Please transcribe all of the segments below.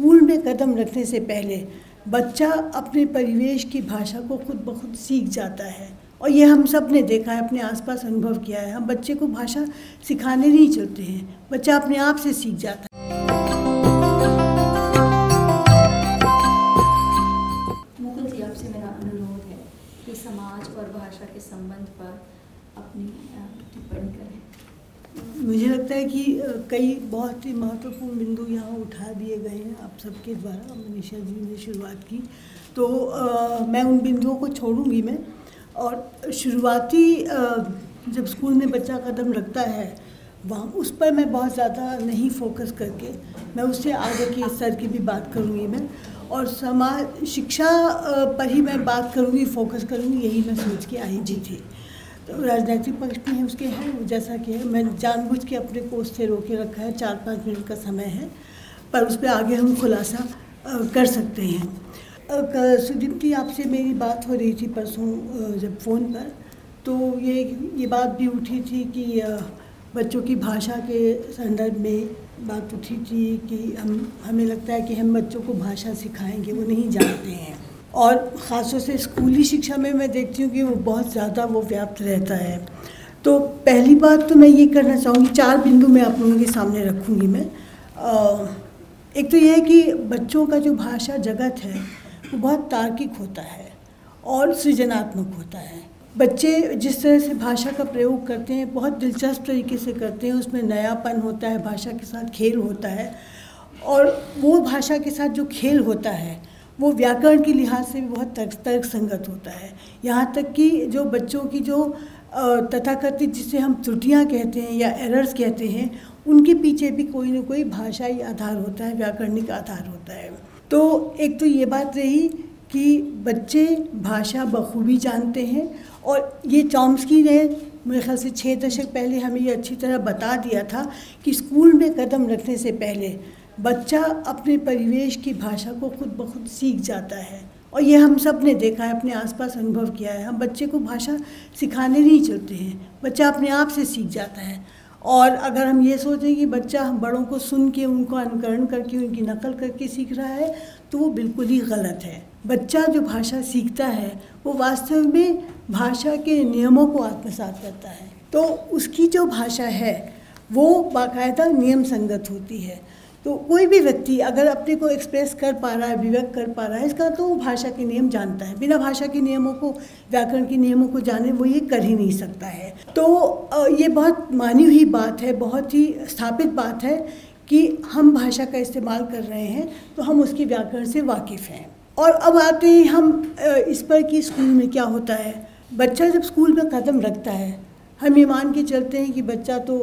School में कदम रखने से पहले बच्चा अपने परिवेश की भाषा को खुद ब खुद सीख जाता है। और ये हम सब ने देखा है, अपने आसपास अनुभव किया है। हम बच्चे को भाषा सिखाने नहीं चलते हैं, बच्चा अपने आप से सीख जाता है। मुकुल जी, आपसे मेरा अनुरोध है कि समाज और भाषा के संबंध पर अपनी टिप्पणी करें। मुझे लगता है कि कई बहुत ही महत्वपूर्ण बिंदु यहाँ उठा दिए गए हैं आप सबके द्वारा। मनीषा जी ने शुरुआत की तो मैं उन बिंदुओं को छोड़ूंगी मैं। और शुरुआती जब स्कूल में बच्चा कदम रखता है वहाँ उस पर मैं बहुत ज़्यादा नहीं फोकस करके मैं उससे आगे के स्तर की भी बात करूँगी मैं। और समाज शिक्षा पर ही मैं बात करूँगी, फोकस करूँगी, यही मैं सोच के आई जी थी। तो राजनीतिक पक्ष में है उसके हैं जैसा कि है, मैं जानबूझ के अपने कोर्स से रोके रखा है। 4-5 मिनट का समय है, पर उस पर आगे हम खुलासा कर सकते हैं। सुदीप्ति, आपसे मेरी बात हो रही थी परसों जब फ़ोन पर, तो ये बात भी उठी थी कि बच्चों की भाषा के संदर्भ में बात उठी थी कि हमें लगता है कि हम बच्चों को भाषा सिखाएंगे, वो नहीं जानते हैं। और ख़ासतौर से स्कूली शिक्षा में मैं देखती हूँ कि वो बहुत ज़्यादा वो व्याप्त रहता है। तो पहली बात तो मैं ये करना चाहूँगी, 4 बिंदु मैं आप लोगों के सामने रखूँगी मैं। एक तो ये है कि बच्चों का जो भाषा जगत है वो बहुत तार्किक होता है और सृजनात्मक होता है। बच्चे जिस तरह से भाषा का प्रयोग करते हैं बहुत दिलचस्प तरीके से करते हैं, उसमें नयापन होता है, भाषा के साथ खेल होता है। और वो भाषा के साथ जो खेल होता है वो व्याकरण के लिहाज से भी बहुत तर्क संगत होता है। यहाँ तक कि जो बच्चों की जो तथाकथित जिसे हम त्रुटियाँ कहते हैं या एरर्स कहते हैं, उनके पीछे भी कोई न कोई भाषाई आधार होता है, व्याकरणिक आधार होता है। तो एक तो ये बात रही कि बच्चे भाषा बखूबी जानते हैं। और ये चॉम्स्की ने मेरे ख्याल से 6 दशक पहले हमें ये अच्छी तरह बता दिया था कि स्कूल में कदम रखने से पहले बच्चा अपने परिवेश की भाषा को खुद ब खुद सीख जाता है। और ये हम सब ने देखा है, अपने आसपास अनुभव किया है। हम बच्चे को भाषा सिखाने नहीं चलते हैं, बच्चा अपने आप से सीख जाता है। और अगर हम ये सोचें कि बच्चा हम बड़ों को सुन के, उनको अनुकरण करके, उनकी नकल करके सीख रहा है, तो वो बिल्कुल ही गलत है। बच्चा जो भाषा सीखता है वो वास्तव में भाषा के नियमों को आत्मसात करता है। तो उसकी जो भाषा है वो बाकायदा नियम संगत होती है। तो कोई भी व्यक्ति अगर अपने को एक्सप्रेस कर पा रहा है, अभिव्यक्त कर पा रहा है, इसका तो वो भाषा के नियम जानता है। बिना भाषा के नियमों को, व्याकरण के नियमों को जाने वो ये कर ही नहीं सकता है। तो ये बहुत मानी हुई बात है, बहुत ही स्थापित बात है कि हम भाषा का इस्तेमाल कर रहे हैं तो हम उसके व्याकरण से वाकिफ़ हैं। और अब आते हैं हम इस पर कि स्कूल में क्या होता है। बच्चा जब स्कूल में कदम रखता है, हम ये मान के चलते हैं कि बच्चा तो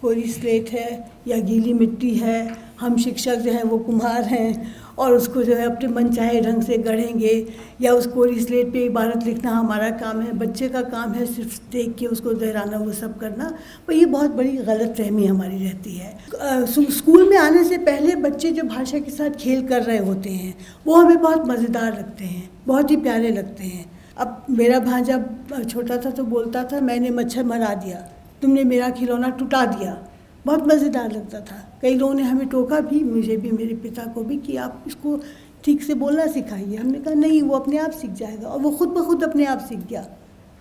कोरी स्लेट है या गीली मिट्टी है, हम शिक्षक जो है वो कुम्हार हैं और उसको जो है अपने मनचाहे ढंग से गढ़ेंगे, या उस कोरी स्लेट पे इबारत लिखना हमारा काम है। बच्चे का काम है सिर्फ देख के उसको दोहराना, वो सब करना। पर ये बहुत बड़ी गलतफहमी हमारी रहती है। स्कूल में आने से पहले बच्चे जो भाषा के साथ खेल कर रहे होते हैं वो हमें बहुत मज़ेदार लगते हैं, बहुत ही प्यारे लगते हैं। अब मेरा भांजा छोटा था तो बोलता था, मैंने मच्छर मरा दिया, तुमने मेरा खिलौना टुटा दिया। बहुत मज़ेदार लगता था। कई लोगों ने हमें टोका भी, मुझे भी, मेरे पिता को भी, कि आप इसको ठीक से बोलना सिखाइए। हमने कहा नहीं, वो अपने आप सीख जाएगा। और वो खुद ब खुद अपने आप सीख गया।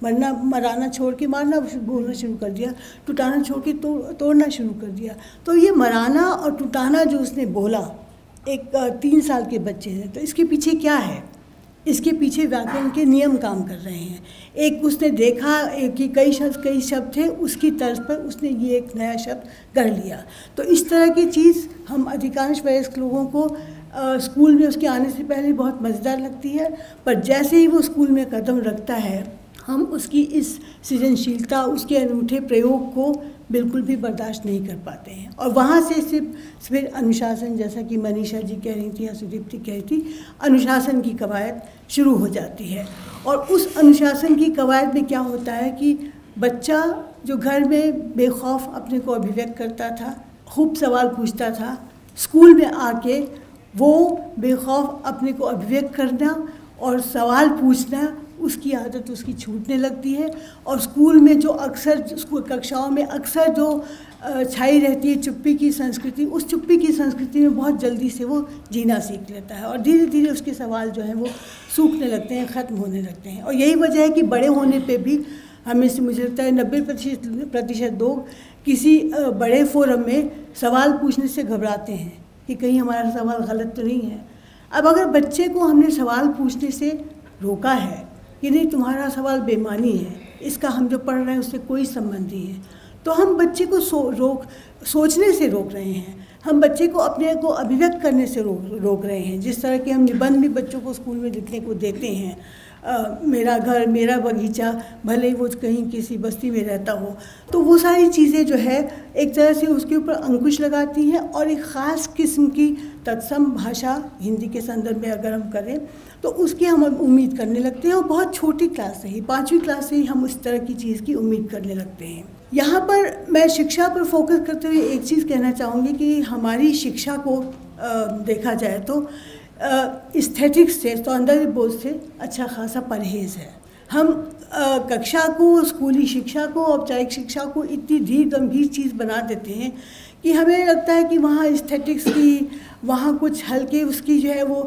मराना छोड़ के मारना बोलना शुरू कर दिया, टुटाना छोड़ के तोड़ना शुरू कर दिया। तो ये मराना और टुटाना जो उसने बोला एक 3 साल के बच्चे ने, तो इसके पीछे क्या है? इसके पीछे व्याकरण के नियम काम कर रहे हैं। एक उसने देखा कि कई शब्द थे, उसकी तर्ज पर उसने ये एक नया शब्द गढ़ लिया। तो इस तरह की चीज़ हम अधिकांश वयस्क लोगों को स्कूल में उसके आने से पहले बहुत मज़ेदार लगती है, पर जैसे ही वो स्कूल में कदम रखता है हम उसकी इस सृजनशीलता, उसके अनूठे प्रयोग को बिल्कुल भी बर्दाश्त नहीं कर पाते हैं। और वहाँ से सिर्फ फिर अनुशासन, जैसा कि मनीषा जी कह रही थी या सुदीप्ति कह रही थी, अनुशासन की कवायद शुरू हो जाती है। और उस अनुशासन की कवायद में क्या होता है कि बच्चा जो घर में बेखौफ अपने को अभिव्यक्त करता था, खूब सवाल पूछता था, स्कूल में आके वो बेखौफ अपने को अभिव्यक्त करना और सवाल पूछना उसकी आदत उसकी छूटने लगती है। और स्कूल में जो अक्सर स्कूल कक्षाओं में अक्सर जो छाई रहती है चुप्पी की संस्कृति, उस चुप्पी की संस्कृति में बहुत जल्दी से वो जीना सीख लेता है और धीरे धीरे उसके सवाल जो हैं वो सूखने लगते हैं, ख़त्म होने लगते हैं। और यही वजह है कि बड़े होने पे भी हमें से मुझे लगता है 90% लोग किसी बड़े फोरम में सवाल पूछने से घबराते हैं कि कहीं हमारा सवाल गलत तो नहीं है। अब अगर बच्चे को हमने सवाल पूछने से रोका है कि नहीं तुम्हारा सवाल बेमानी है, इसका हम जो पढ़ रहे हैं उससे कोई संबंध नहीं है, तो हम बच्चे को सोचने से रोक रहे हैं, हम बच्चे को अपने को अभिव्यक्त करने से रोक रहे हैं। जिस तरह के हम निबंध भी बच्चों को स्कूल में लिखने को देते हैं, मेरा घर मेरा बगीचा, भले ही वो कहीं किसी बस्ती में रहता हो, तो वो सारी चीज़ें जो है एक तरह से उसके ऊपर अंकुश लगाती हैं और एक ख़ास किस्म की तत्सम भाषा हिंदी के संदर्भ में अगर हम करें तो उसकी हम उम्मीद करने लगते हैं। और बहुत छोटी क्लास से ही 5वीं क्लास से ही हम उस तरह की चीज़ की उम्मीद करने लगते हैं। यहाँ पर मैं शिक्षा पर फोकस करते हुए एक चीज़ कहना चाहूँगी कि हमारी शिक्षा को देखा जाए तो एस्थेटिक्स से, सौंदर्य बोध से अच्छा खासा परहेज़ है। हम कक्षा को, स्कूली शिक्षा को, औपचारिक शिक्षा को इतनी धीर गंभीर चीज़ बना देते हैं कि हमें लगता है कि वहाँ एस्थेटिक्स की, वहाँ कुछ हल्के उसकी जो है वो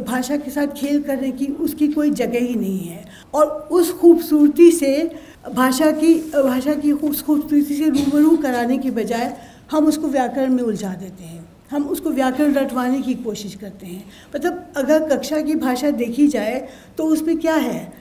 भाषा के साथ खेल करने की उसकी कोई जगह ही नहीं है। और उस खूबसूरती से भाषा की उस खूबसूरती से रूबरू कराने के बजाय हम उसको व्याकरण में उलझा देते हैं, हम उसको व्याकरण रटवाने की कोशिश करते हैं। मतलब अगर कक्षा की भाषा देखी जाए तो उसमें क्या है,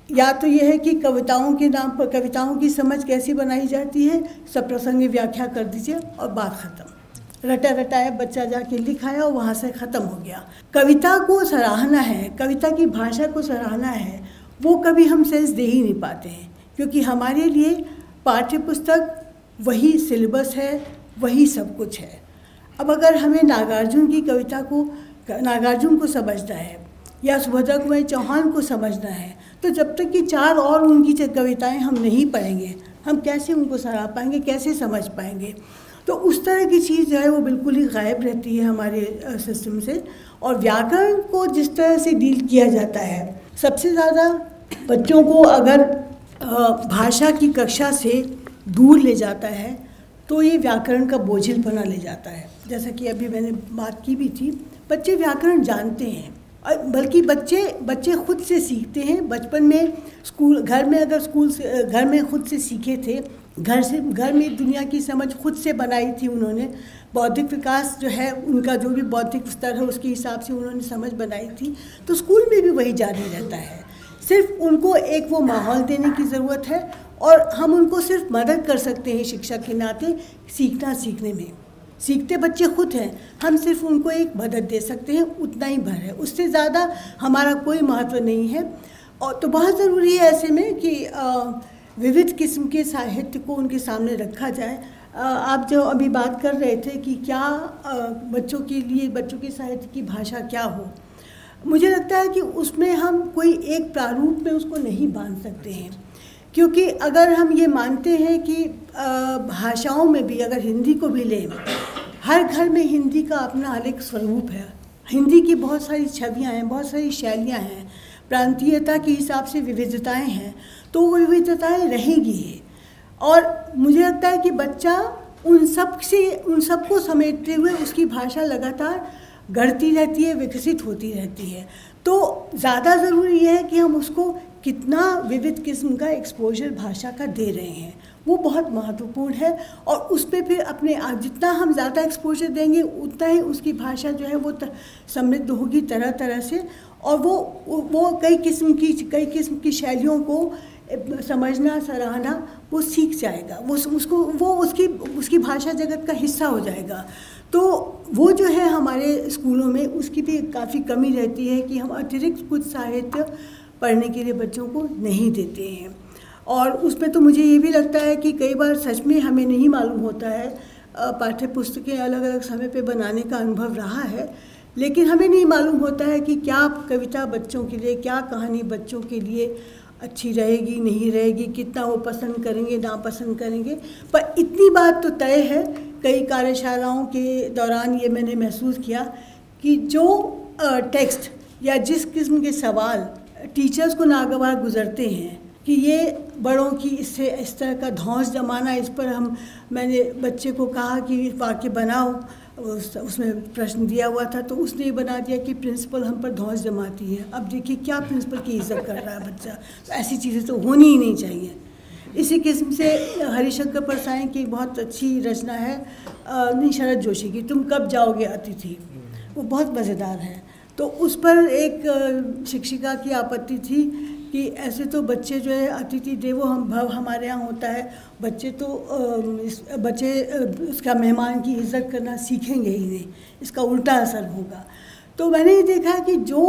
या तो यह है कि कविताओं के नाम पर कविताओं की समझ कैसी बनाई जाती है, सब प्रसंग व्याख्या कर दीजिए और बात ख़त्म, रटा रटाया बच्चा जाके लिखाया और वहाँ से ख़त्म हो गया। कविता को सराहना है, कविता की भाषा को सराहना है, वो कभी हम सेंस दे ही नहीं पाते हैं, क्योंकि हमारे लिए पाठ्य पुस्तक वही सिलेबस है, वही सब कुछ है। अब अगर हमें नागार्जुन की कविता को, नागार्जुन को समझना है या सुभद्रा कुमारी चौहान को समझना है, तो जब तक कि 4 और उनकी कविताएं हम नहीं पढ़ेंगे, हम कैसे उनको सराह पाएंगे, कैसे समझ पाएंगे। तो उस तरह की चीज़ जो है वो बिल्कुल ही गायब रहती है हमारे सिस्टम से। और व्याकरण को जिस तरह से डील किया जाता है, सबसे ज़्यादा बच्चों को अगर भाषा की कक्षा से दूर ले जाता है तो ये व्याकरण का बोझिलपना ले जाता है। जैसा कि अभी मैंने बात की भी थी, बच्चे व्याकरण जानते हैं, बल्कि बच्चे खुद से सीखते हैं। बचपन में घर में खुद से सीखे थे, घर में दुनिया की समझ खुद से बनाई थी उन्होंने, बौद्धिक विकास जो है उनका जो भी बौद्धिक स्तर है उसके हिसाब से उन्होंने समझ बनाई थी। तो स्कूल में भी वही जारी रहता है, सिर्फ उनको एक वो माहौल देने की ज़रूरत है और हम उनको सिर्फ मदद कर सकते हैं शिक्षक के नाते सीखने में। सीखते बच्चे खुद हैं, हम सिर्फ उनको एक मदद दे सकते हैं, उतना ही भर है, उससे ज़्यादा हमारा कोई महत्व नहीं है। और तो बहुत ज़रूरी है ऐसे में कि विविध किस्म के साहित्य को उनके सामने रखा जाए। आप जो अभी बात कर रहे थे कि क्या बच्चों के साहित्य की भाषा क्या हो, मुझे लगता है कि उसमें हम कोई एक प्रारूप में उसको नहीं बांध सकते हैं, क्योंकि अगर हम ये मानते हैं कि भाषाओं में भी अगर हिंदी को भी लें, हर घर में हिंदी का अपना अलग स्वरूप है, हिंदी की बहुत सारी छवियां हैं, बहुत सारी शैलियां हैं, प्रांतीयता के हिसाब से विविधताएं हैं, तो वो विविधताएं रहेंगी ही। और मुझे लगता है कि बच्चा उन सबको समेटते हुए उसकी भाषा लगातार गढ़ती रहती है, विकसित होती रहती है। तो ज़्यादा ज़रूरी यह है कि हम उसको कितना विविध किस्म का एक्सपोजर भाषा का दे रहे हैं, वो बहुत महत्वपूर्ण है। और उस पर फिर अपने आप जितना हम ज़्यादा एक्सपोजर देंगे उतना ही उसकी भाषा जो है वो समृद्ध होगी तरह तरह से, और वो कई किस्म की शैलियों को समझना, सराहना वो सीख जाएगा, वो उसकी भाषा जगत का हिस्सा हो जाएगा। तो वो जो है हमारे स्कूलों में उसकी भी काफ़ी कमी रहती है कि हम अतिरिक्त कुछ साहित्य पढ़ने के लिए बच्चों को नहीं देते हैं। और उसमें तो मुझे ये भी लगता है कि कई बार सच में हमें नहीं मालूम होता है, पाठ्य पुस्तकें अलग अलग समय पे बनाने का अनुभव रहा है, लेकिन हमें नहीं मालूम होता है कि क्या कविता बच्चों के लिए, क्या कहानी बच्चों के लिए अच्छी रहेगी, नहीं रहेगी, कितना वो पसंद करेंगे, नापसंद करेंगे। पर इतनी बात तो तय है, कई कार्यशालाओं के दौरान ये मैंने महसूस किया कि जो टेक्स्ट या जिस किस्म के सवाल टीचर्स को नागवार गुजरते हैं कि ये बड़ों की इससे इस तरह का धौंस जमाना, इस पर मैंने बच्चे को कहा कि वाक्य बनाओ, उसमें प्रश्न दिया हुआ था तो उसने ये बना दिया कि प्रिंसिपल हम पर धौंस जमाती है। अब देखिए क्या प्रिंसिपल की इज्जत कर रहा है बच्चा, तो ऐसी चीज़ें तो होनी ही नहीं चाहिए। इसी किस्म से हरिशंकर परसाई की बहुत अच्छी रचना है शरद जोशी की, तुम कब जाओगे अतिथि, वो बहुत मज़ेदार है। तो उस पर एक शिक्षिका की आपत्ति थी कि ऐसे तो बच्चे जो है अतिथि देवो हम भव हमारे यहाँ होता है, बच्चे तो बच्चे उसका मेहमान की इज़्ज़त करना सीखेंगे ही नहीं, इसका उल्टा असर होगा। तो मैंने ये देखा कि जो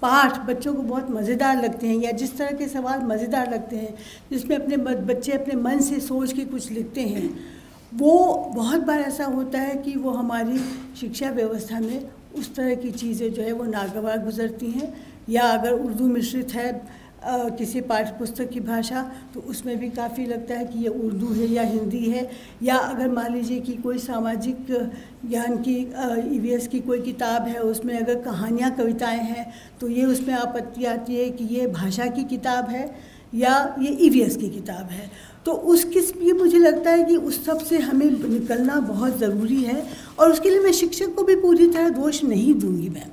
पाठ बच्चों को बहुत मज़ेदार लगते हैं या जिस तरह के सवाल मज़ेदार लगते हैं, जिसमें अपने बच्चे अपने मन से सोच के कुछ लिखते हैं, वो बहुत बार ऐसा होता है कि वो हमारी शिक्षा व्यवस्था में उस तरह की चीज़ें जो है वो नागवार गुजरती हैं। या अगर उर्दू मिश्रित है किसी पाठ्य पुस्तक की भाषा तो उसमें भी काफ़ी लगता है कि ये उर्दू है या हिंदी है। या अगर मान लीजिए कि कोई सामाजिक ज्ञान की EVS की कोई किताब है, उसमें अगर कहानियाँ कविताएं हैं तो ये उसमें आपत्ति आती है कि ये भाषा की किताब है या ये EVS की किताब है। तो उस किस्म ये मुझे लगता है कि उस सब से हमें निकलना बहुत ज़रूरी है और उसके लिए मैं शिक्षक को भी पूरी तरह दोष नहीं दूंगी। मैं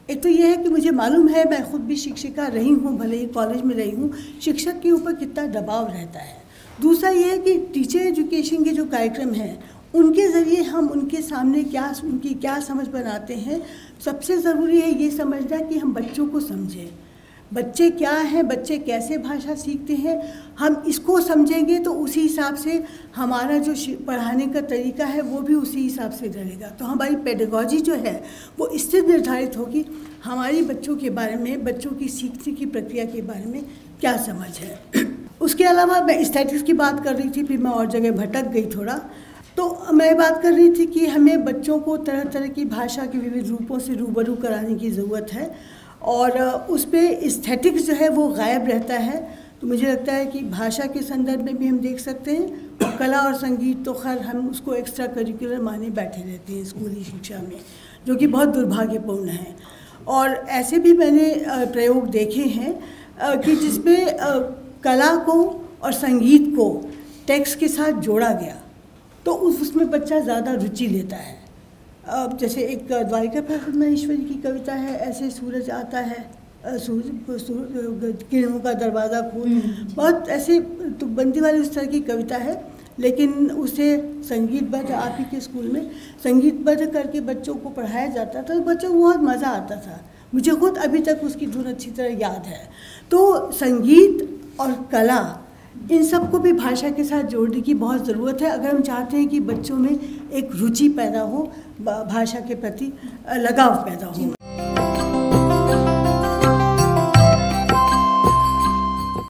एक तो ये है कि मुझे मालूम है, मैं खुद भी शिक्षिका रही हूँ, भले ही कॉलेज में रही हूँ, शिक्षक के ऊपर कितना दबाव रहता है। दूसरा ये है कि टीचर एजुकेशन के जो कार्यक्रम हैं उनके ज़रिए हम उनके सामने उनकी क्या समझ बनाते हैं। सबसे ज़रूरी है ये समझना कि हम बच्चों को समझें, बच्चे क्या हैं, बच्चे कैसे भाषा सीखते हैं। हम इसको समझेंगे तो उसी हिसाब से हमारा जो पढ़ाने का तरीका है वो भी उसी हिसाब से रहेगा। तो हमारी पेडागॉजी जो है वो इससे निर्धारित होगी हमारी बच्चों के बारे में, बच्चों की सीखने की प्रक्रिया के बारे में क्या समझ है। उसके अलावा मैं एस्थेटिक्स की बात कर रही थी, फिर मैं और जगह भटक गई थोड़ा। तो मैं बात कर रही थी कि हमें बच्चों को तरह तरह की भाषा के विविध रूपों से रूबरू कराने की ज़रूरत है और उस पर एस्थेटिक्स जो है वो गायब रहता है। तो मुझे लगता है कि भाषा के संदर्भ में भी हम देख सकते हैं, और कला और संगीत तो खैर हम उसको एक्स्ट्रा करिकुलर माने बैठे रहते हैं स्कूली शिक्षा में, जो कि बहुत दुर्भाग्यपूर्ण है। और ऐसे भी मैंने प्रयोग देखे हैं कि जिसमें कला को और संगीत को टेक्स्ट के साथ जोड़ा गया तो उसमें बच्चा ज़्यादा रुचि लेता है। जैसे एक द्वारिका प्रसाद महेश्वरी की कविता है, ऐसे सूरज आता है, किरणों का दरवाज़ा खोल, बहुत ऐसे तो बंदी वाली उस तरह की कविता है, लेकिन उसे संगीतबद्ध आप ही के स्कूल में संगीतबद्ध करके बच्चों को पढ़ाया जाता था तो बच्चों को बहुत मज़ा आता था। मुझे खुद अभी तक उसकी धुन अच्छी तरह याद है। तो संगीत और कला इन सबको भी भाषा के साथ जोड़ने की बहुत ज़रूरत है अगर हम चाहते हैं कि बच्चों में एक रुचि पैदा हो, भाषा के प्रति लगाव पैदा हो।